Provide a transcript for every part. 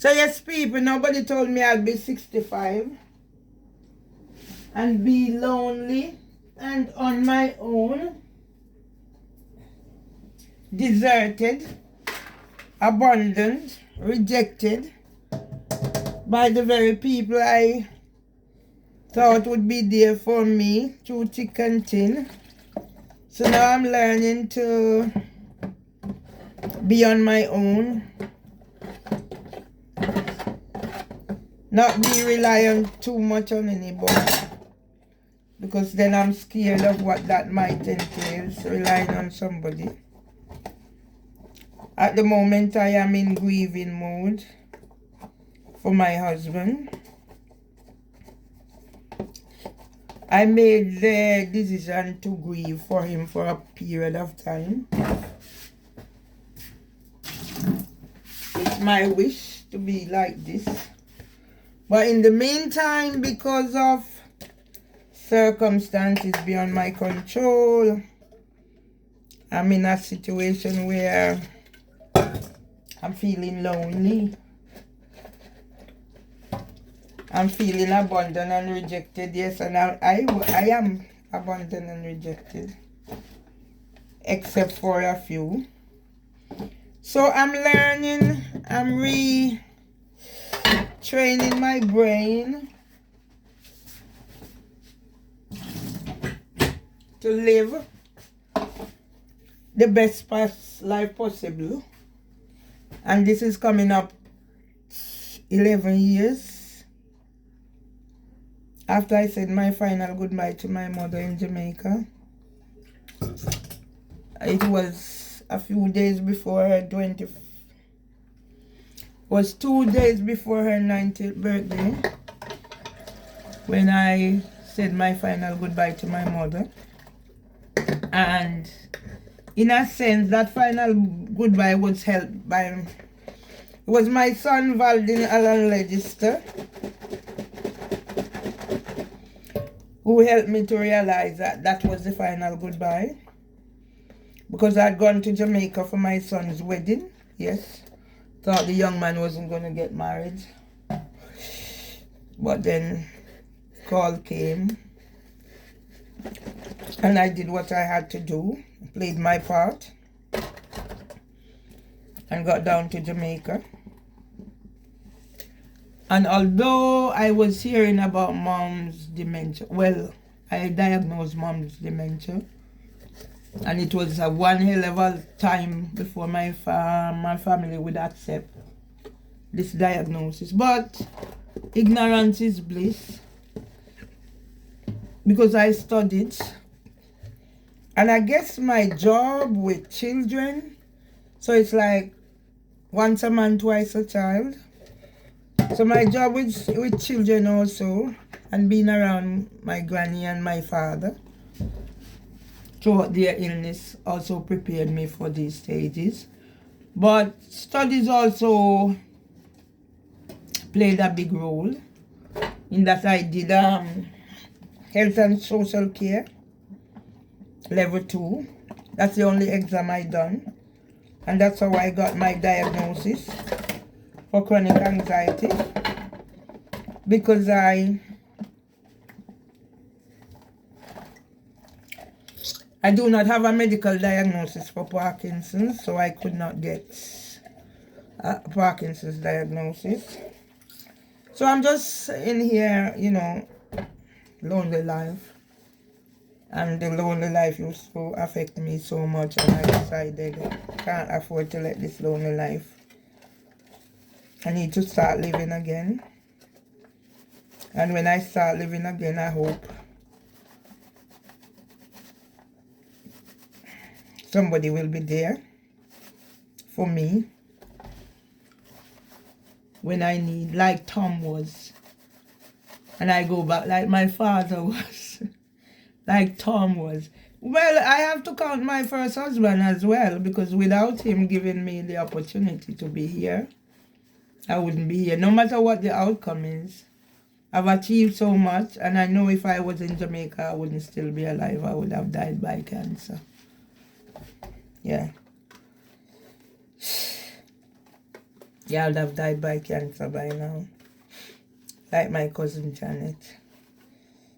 So yes, people, nobody told me I'd be 65 and be lonely and on my own, deserted, abandoned, rejected by the very people I thought would be there for me through thick and thin. So now I'm learning to be on my own, not be reliant too much on anybody, because then I'm scared of what that might entail, relying on somebody. At the moment, I am in grieving mode for my husband. I made the decision to grieve for him for a period of time. It's my wish to be like this. But in the meantime, because of circumstances beyond my control, I'm in a situation where I'm feeling lonely. I'm feeling abandoned and rejected. Yes, and I am abandoned and rejected, except for a few. So I'm learning, I'm retraining my brain to live the best past life possible. And this is coming up 11 years after I said my final goodbye to my mother in Jamaica. It was a few days before her 2 days before her 90th birthday when I said my final goodbye to my mother. And in a sense, that final goodbye was helped by, it was my son Valdin Alan Legister who helped me to realize that that was the final goodbye. Because I'd gone to Jamaica for my son's wedding, yes. Thought the young man wasn't going to get married. But then call came. And I did what I had to do. Played my part. And got down to Jamaica. And although I was hearing about mom's dementia, well, I diagnosed mom's dementia. And it was a one hell of a time before my family would accept this diagnosis. But ignorance is bliss. Because I studied. And I guess my job with children, so it's like once a man, twice a child. So my job with children also, and being around my granny and my father throughout their illness also prepared me for these stages. But studies also played a big role in that I did health and social care, level 2. That's the only exam I done. And that's how I got my diagnosis for chronic anxiety. Because I do not have a medical diagnosis for Parkinson's, so I could not get a Parkinson's diagnosis. So I'm just in here, you know, lonely life. And the lonely life used to affect me so much, and I decided I can't afford to let this lonely life. I need to start living again. And when I start living again, I hope somebody will be there for me when I need, like Tom was. And I go back like my father was, like Tom was. Well, I have to count my first husband as well, because without him giving me the opportunity to be here, I wouldn't be here, no matter what the outcome is. I've achieved so much, and I know if I was in Jamaica, I wouldn't still be alive. I would have died by cancer. Yeah. Y'all have died by cancer by now, like my cousin Janet.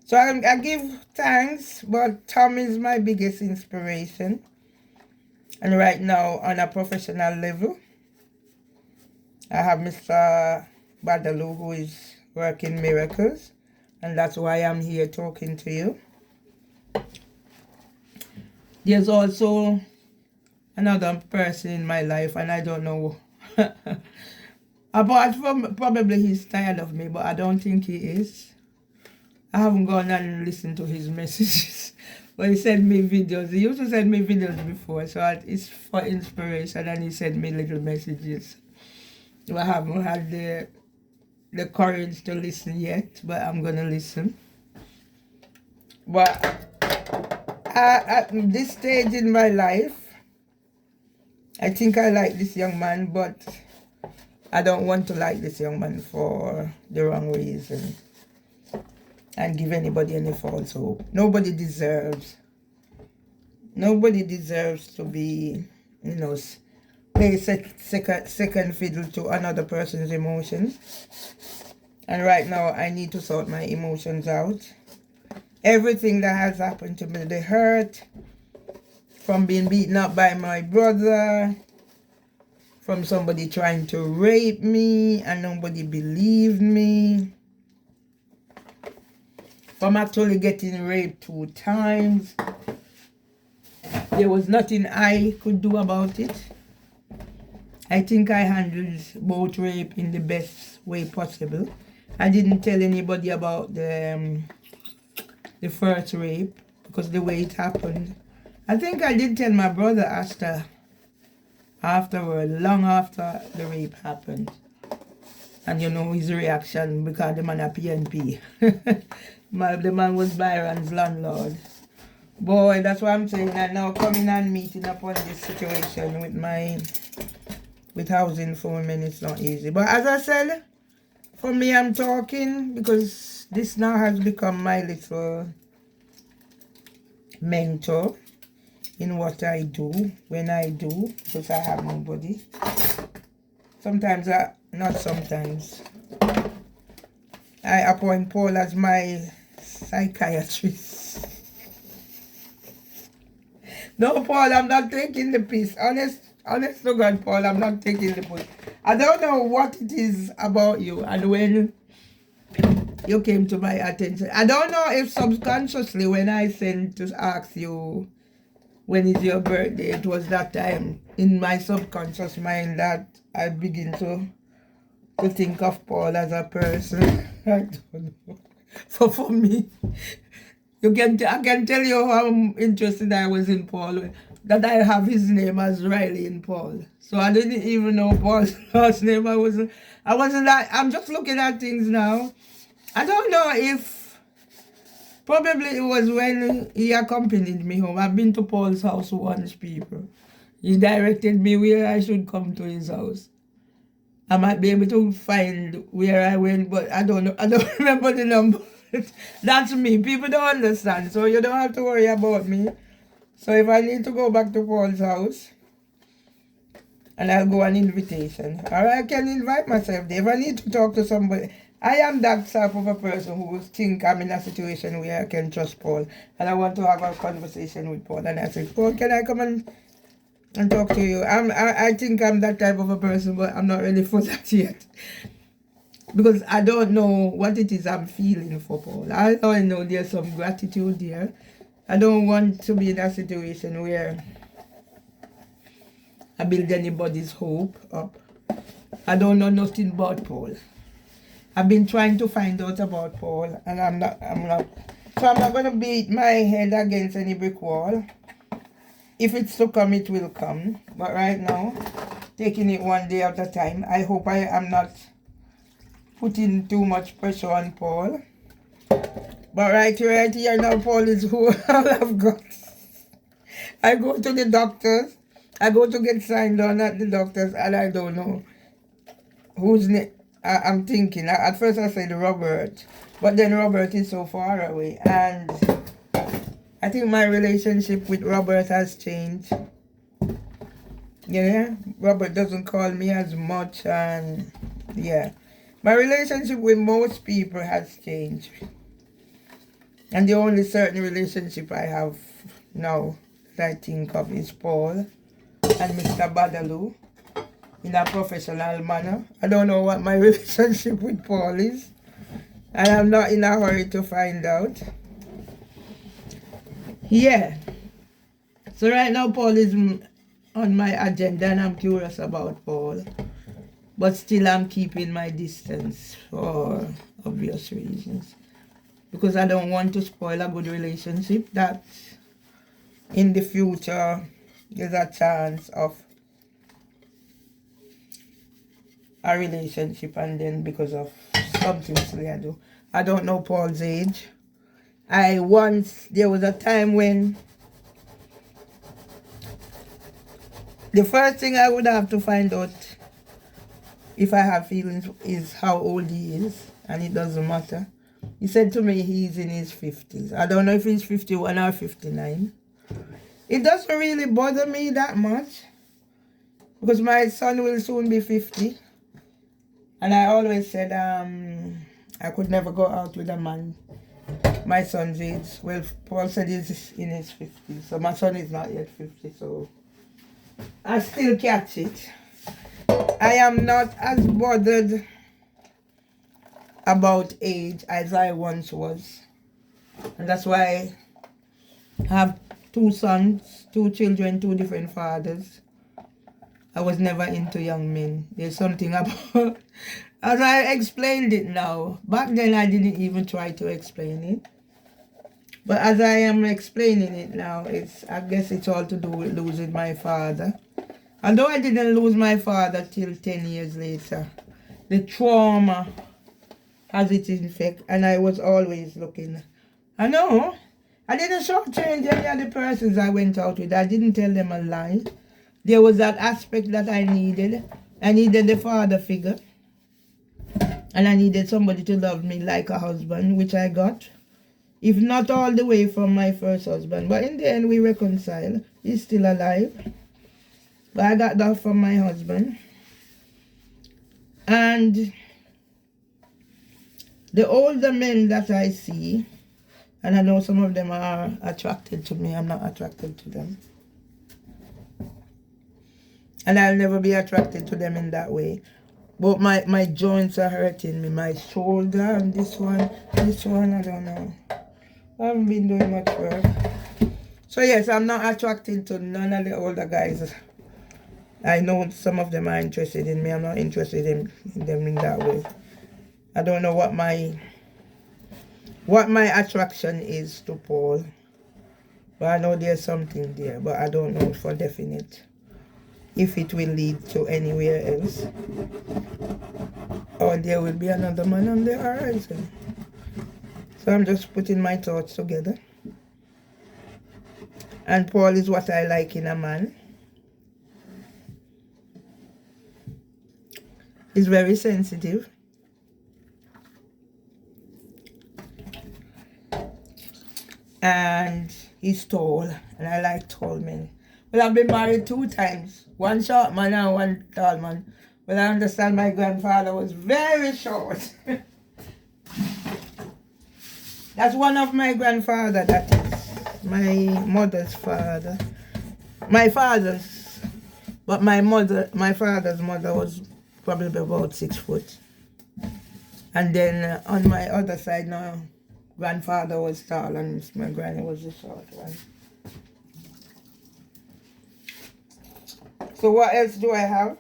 So I give thanks, but Tom is my biggest inspiration. And right now, on a professional level, I have Mr. Badalu, who is working miracles. And that's why I'm here talking to you. There's also another person in my life, and I don't know. Apart from probably he's tired of me, but I don't think he is. I haven't gone and listened to his messages. But he sent me videos. He used to send me videos before, so it's for inspiration, and he sent me little messages. So I haven't had the courage to listen yet, but I'm going to listen. But at this stage in my life, I think I like this young man, but I don't want to like this young man for the wrong reason and give anybody any false hope. Nobody deserves to be, you know, play second fiddle to another person's emotions. And right now, I need to sort my emotions out. Everything that has happened to me, the hurt, from being beaten up by my brother, from somebody trying to rape me and nobody believed me, from actually getting raped 2 times. There was nothing I could do about it. I think I handled both rape in the best way possible. I didn't tell anybody about the first rape because the way it happened. I think I did tell my brother afterward, long after the rape happened. And you know his reaction because the man a PNP. The man was Byron's landlord. Boy, that's what I'm saying. And now coming and meeting upon this situation with housing for women, it's not easy. But as I said, for me, I'm talking because this now has become my little mentor in what I do, when I do, because I have nobody. Sometimes, not sometimes, I appoint Paul as my psychiatrist. No, Paul, I'm not taking the piece. Honest to God, Paul, I'm not taking the piece. I don't know what it is about you, and when you came to my attention, I don't know if subconsciously when I sent to ask you when is your birthday, it was that time in my subconscious mind that I begin to think of Paul as a person. I don't know. For me, I can tell you how interested I was in Paul, that I have his name as Riley in Paul. So I didn't even know Paul's last name. I wasn't like, I'm just looking at things now. I don't know if, probably it was when he accompanied me home. I've been to Paul's house once, people. He directed me where I should come to his house. I might be able to find where I went, but I don't know. I don't remember the number. That's me. People don't understand, so you don't have to worry about me. So if I need to go back to Paul's house, and I'll go on invitation, or I can invite myself there. If I need to talk to somebody, I am that type of a person who think I'm in a situation where I can trust Paul, and I want to have a conversation with Paul, and I say, Paul, can I come and talk to you? I think I'm that type of a person, but I'm not ready for that yet. Because I don't know what it is I'm feeling for Paul. I know there's some gratitude there. I don't want to be in a situation where I build anybody's hope up. I don't know nothing about Paul. I've been trying to find out about Paul, and I'm not. So I'm not going to beat my head against any brick wall. If it's to come, it will come. But right now, taking it one day at a time, I hope I am not putting too much pressure on Paul. But right here now, Paul is who all I've got. I go to the doctors. I go to get signed on at the doctors, and I don't know whose name. I'm thinking. At first I said Robert, but then Robert is so far away, and I think my relationship with Robert has changed. Yeah, Robert doesn't call me as much, and yeah. My relationship with most people has changed. And the only certain relationship I have now that I think of is Paul and Mr. Badaloo in a professional manner. I don't know what my relationship with Paul is, and I'm not in a hurry to find out. Yeah. So right now Paul is on my agenda and I'm curious about Paul. But still I'm keeping my distance for obvious reasons. Because I don't want to spoil a good relationship that in the future there's a chance of a relationship, and then because of something silly I do. I don't know Paul's age. There was a time when the first thing I would have to find out if I have feelings is how old he is, and it doesn't matter. He said to me he's in his 50s. I don't know if he's 51 or 59. It doesn't really bother me that much because my son will soon be 50. And I always said I could never go out with a man my son's age. Well, Paul said he's in his 50s, so my son is not yet 50, so I still catch it. I am not as bothered about age as I once was. And that's why I have 2 sons, 2 children, 2 different fathers. I was never into young men. There's something about, as I explained it now, back then I didn't even try to explain it. But as I am explaining it now, I guess it's all to do with losing my father. Although I didn't lose my father till 10 years later, the trauma has its effect, and I was always looking. I know, I didn't shortchange any of the persons I went out with. I didn't tell them a lie. There was that aspect that I needed. I needed the father figure. And I needed somebody to love me like a husband, which I got. If not all the way from my first husband. But in the end, we reconciled. He's still alive. But I got that from my husband. And the older men that I see, and I know some of them are attracted to me, I'm not attracted to them. And I'll never be attracted to them in that way. But my joints are hurting me. My shoulder and this one, I don't know. I haven't been doing much work. So yes, I'm not attracted to none of the older guys. I know some of them are interested in me. I'm not interested in them in that way. I don't know what my attraction is to Paul. But I know there's something there. But I don't know for definite if it will lead to anywhere else, or there will be another man on the horizon. So I'm just putting my thoughts together. And Paul is what I like in a man. He's very sensitive. And he's tall, and I like tall men. Well, I've been married 2 times. One short man and one tall man. But I understand my grandfather was very short. That's one of my grandfather, that is my mother's father. My father's. But my father's mother was probably about 6 foot. And then on my other side now, grandfather was tall and my granny was the short one. So what else do I have?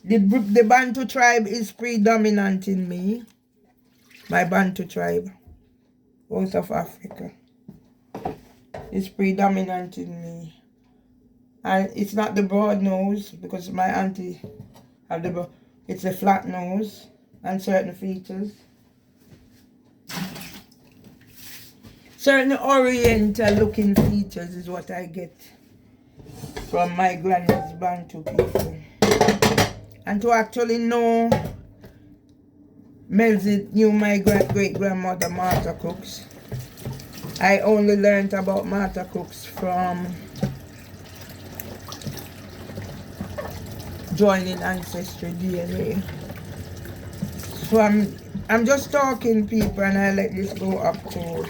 The Bantu tribe is predominant in me. My Bantu tribe, out of Africa, is predominant in me. And it's not the broad nose, because my auntie have the broad. It's a flat nose and certain features. Certain oriental looking features is what I get from my granny's Bantu people. And to actually know, Melzy knew my great-grandmother Martha Cooks. I only learned about Martha Cooks from joining ancestry DNA. So I'm just talking, people, and I let this go up to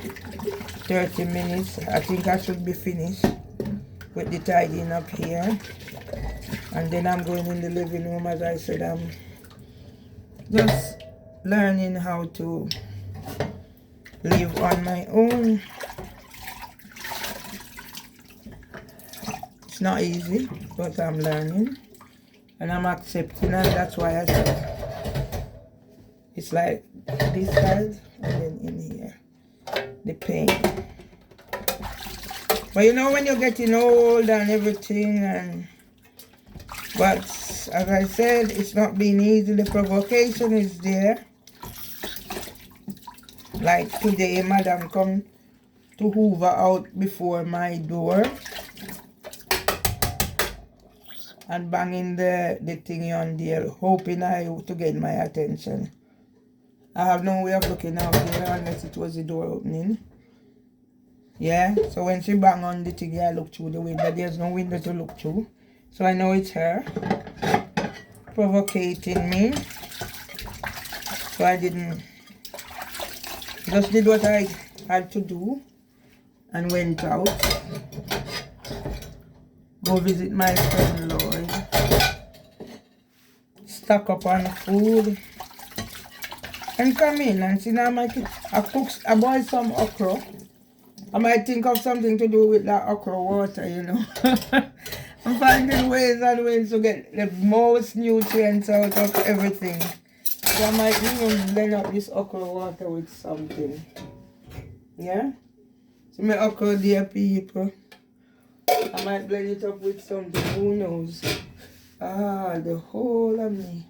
30 minutes. I think I should be finished with the tidying up here. And then I'm going in the living room. As I said, I'm just learning how to live on my own. It's not easy, but I'm learning and I'm accepting, and that's why I said it's like this side and then in here, the pain. But you know, when you're getting old and everything, but as I said, it's not been easy. The provocation is there. Like today, madam come to hoover out before my door and banging the thingy on there, hoping to get my attention. I have no way of looking out there unless it was the door opening. Yeah, so when she bang on the thingy, I look through the window. There's no window to look through. So I know it's her provocating me. So I just did what I had to do and went out. Go visit my friend Lloyd. Stock up on food. And come in and see now my kids. I boiled some okra. I might think of something to do with that okra water, you know. I'm finding ways and ways to get the most nutrients out of everything. So I might even blend up this okra water with something. Yeah? So my okra, dear people. I might blend it up with something, who knows? The whole of me.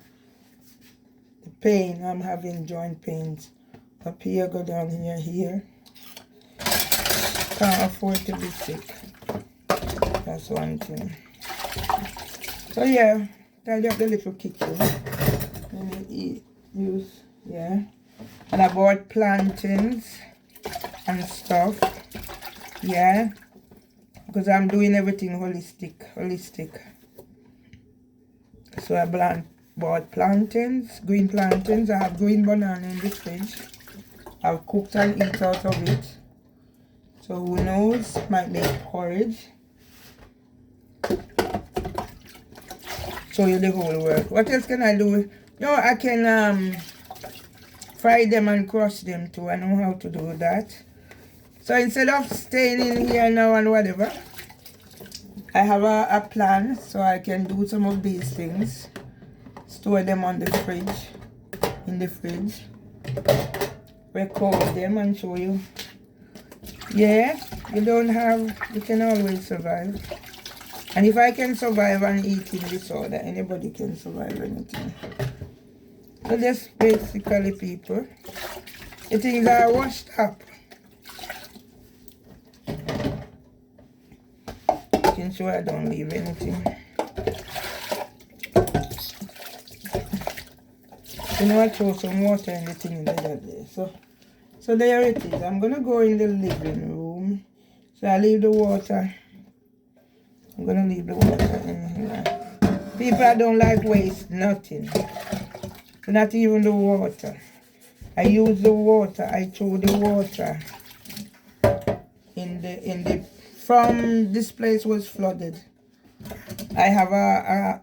The pain, I'm having joint pains. Up here, go down here. Can't afford to be sick. That's one thing. So yeah, tidy up the little kitchen. Let me yeah. And I bought plantains and stuff. Yeah. Because I'm doing everything holistic. So I bought plantains, green plantains. I have green banana in the fridge. I've cooked and eat out of it. So who knows, might make porridge. Show you the whole work. What else can I do? I can fry them and crush them too. I know how to do that. So instead of staying in here now and whatever, I have a plan so I can do some of these things. Store them on the fridge, in the fridge. Record them and show you. Yeah, you can always survive. And if I can survive and eat in disorder, anybody can survive anything. So that's basically, people. The things are washed up. Making sure I don't leave anything. You know, I throw some water in the thing the other day. So there it is. I'm gonna go in the living room. So I leave the water. I'm gonna leave the water in here. People, I don't like waste nothing. Not even the water. I use the water. I throw the water in the from this place was flooded. I have a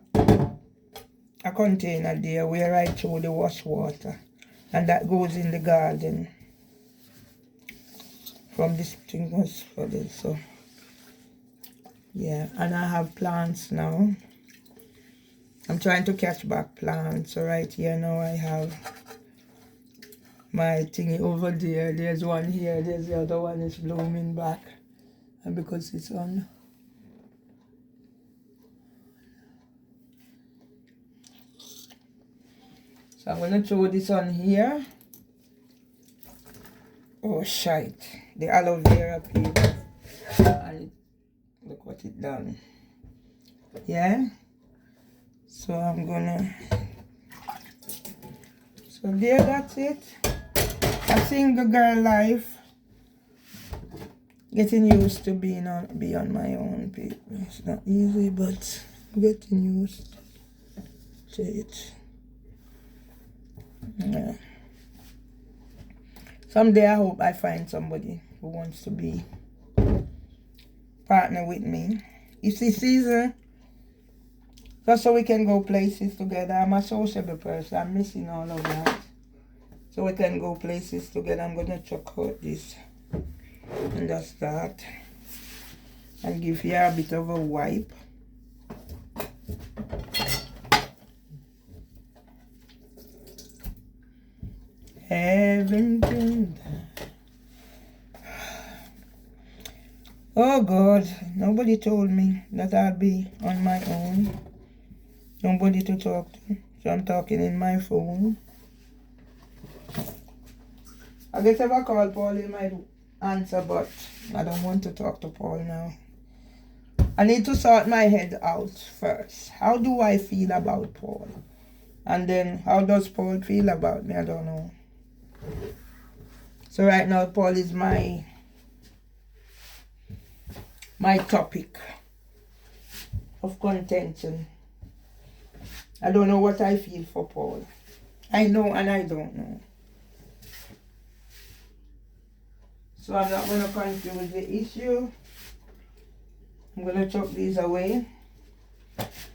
container there where I throw the wash water, and that goes in the garden. From this thing was flooded, so yeah. And I have plants now. I'm trying to catch back plants. So right here now I have my thingy over there. There's one here. There's the other one is blooming back, and because it's on. So I'm gonna throw this on here. Oh shite, the aloe vera people, and look what it done. Yeah, so I'm gonna, so there, that's it. A single girl life, getting used to be on my own, people. It's not easy, but I'm getting used. Shit. Yeah. Someday I hope I find somebody who wants to be partner with me. It's the season, just so we can go places together. I'm a sociable person. I'm missing all of that. So we can go places together. I'm gonna check out this and just start and give you a bit of a wipe. Heaven can die. Oh God, nobody told me that I'd be on my own. Nobody to talk to. So I'm talking in my phone. I guess if I call Paul, he might answer, but I don't want to talk to Paul now. I need to sort my head out first. How do I feel about Paul? And then how does Paul feel about me? I don't know. So right now, Paul is my topic of contention. I don't know what I feel for Paul. I know and I don't know. So I'm not going to confuse the issue. I'm going to chuck these away.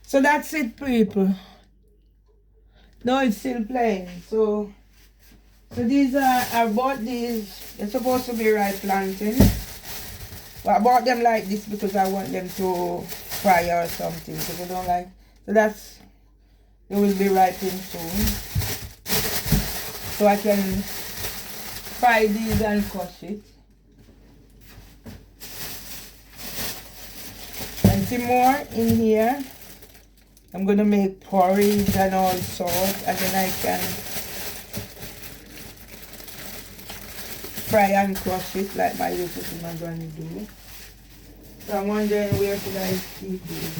So that's it, people. No, it's still playing. So these are, I bought these. They're supposed to be ripe plantain. But I bought them like this because I want them to fry or something. Because I don't like. So that's, they will be ripening soon. So I can fry these and crush it. And some more in here. I'm going to make porridge and all sorts. And then I can fry and crush it like my little sister going to do. So I'm wondering where should I keep these.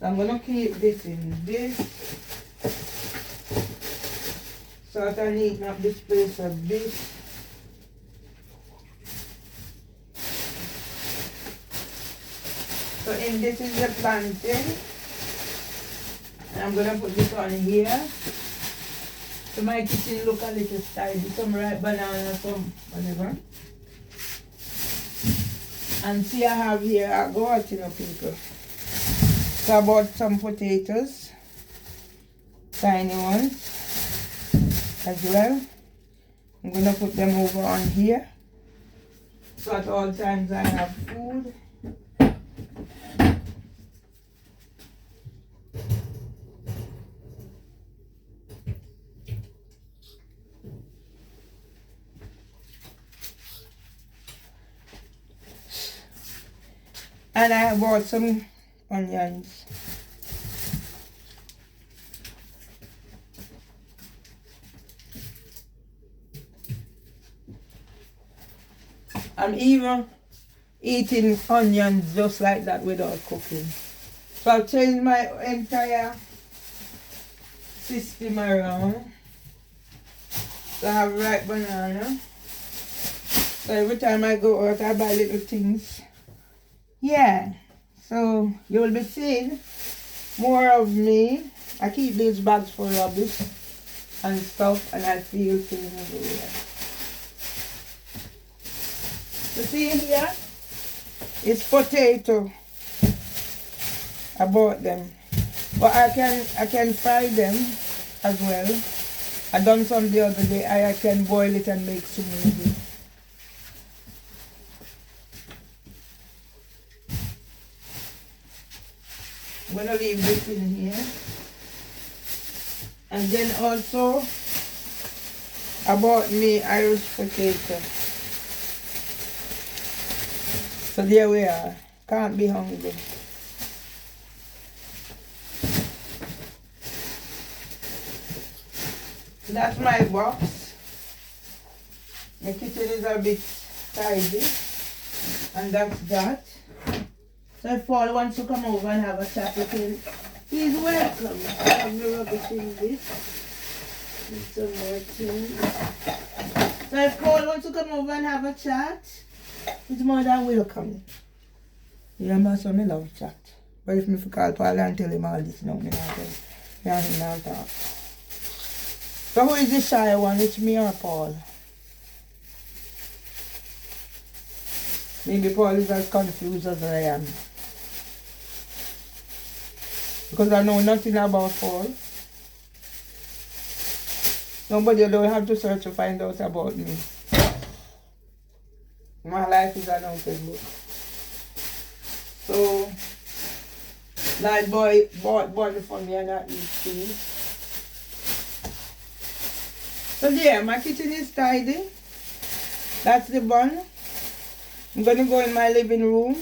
So I'm going to keep this in this. So I can neaten up this place a bit. So in this is the plantain. And I'm going to put this on here. So my kitchen look a little tidy. Some ripe banana, some whatever. And see I have here a goat, you know, people. So I bought some potatoes. Tiny ones. As well. I'm going to put them over on here. So at all times I have food. And I bought some onions. I'm even eating onions just like that without cooking. So I've changed my entire system around. So I have ripe banana. So every time I go out, I buy little things. Yeah, so you will be seeing more of me. I keep these bags for rubbish and stuff, and I feel things everywhere. So see here, it's potato. I bought them, but I can fry them as well. I done some the other day. I can boil it and make smoothie. I'm going to leave this in here. And then also, I bought me Irish potato. So there we are. Can't be hungry. So that's my box. My kitchen is a bit tidy. And that's that. So if Paul wants to come over and have a chat with him, he's welcome. I have no rubbish in this. And some more things. So if Paul wants to come over and have a chat, he's more than welcome. Yeah, my son, I love chat. But if me call Paul and tell him all this now, me not tell him. Me and him not talk. So who is the shy one? It's me or Paul? Maybe Paul is as confused as I am. Because I know nothing about Paul. Nobody don't have to search to find out about me. My life is an open book. So, that boy bought bun for me and I eat tea. So yeah, my kitchen is tidy. That's the bun. I'm gonna go in my living room.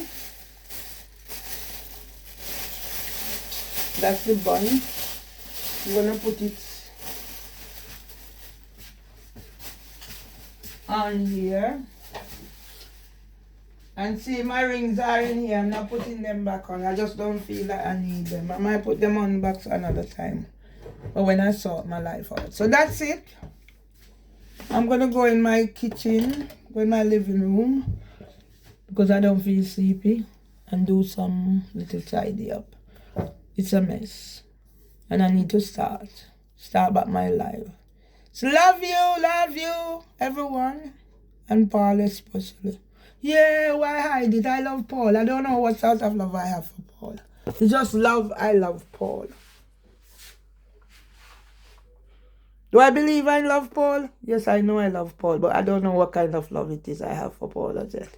That's the bun. I'm gonna put it on here. And see, my rings are in here. I'm not putting them back on. I just don't feel like I need them. I might put them on back another time. But when I sort my life out. So that's it. I'm going to go in my kitchen, go in my living room, because I don't feel sleepy, and do some little tidy up. It's a mess. And I need to start back my life. So love you, everyone. And Paul especially. Yeah, why hide it? I love Paul. I don't know what sort of love I have for Paul. It's just love. I love Paul. Do I believe I love Paul? Yes, I know I love Paul, but I don't know what kind of love it is I have for Paul as yet.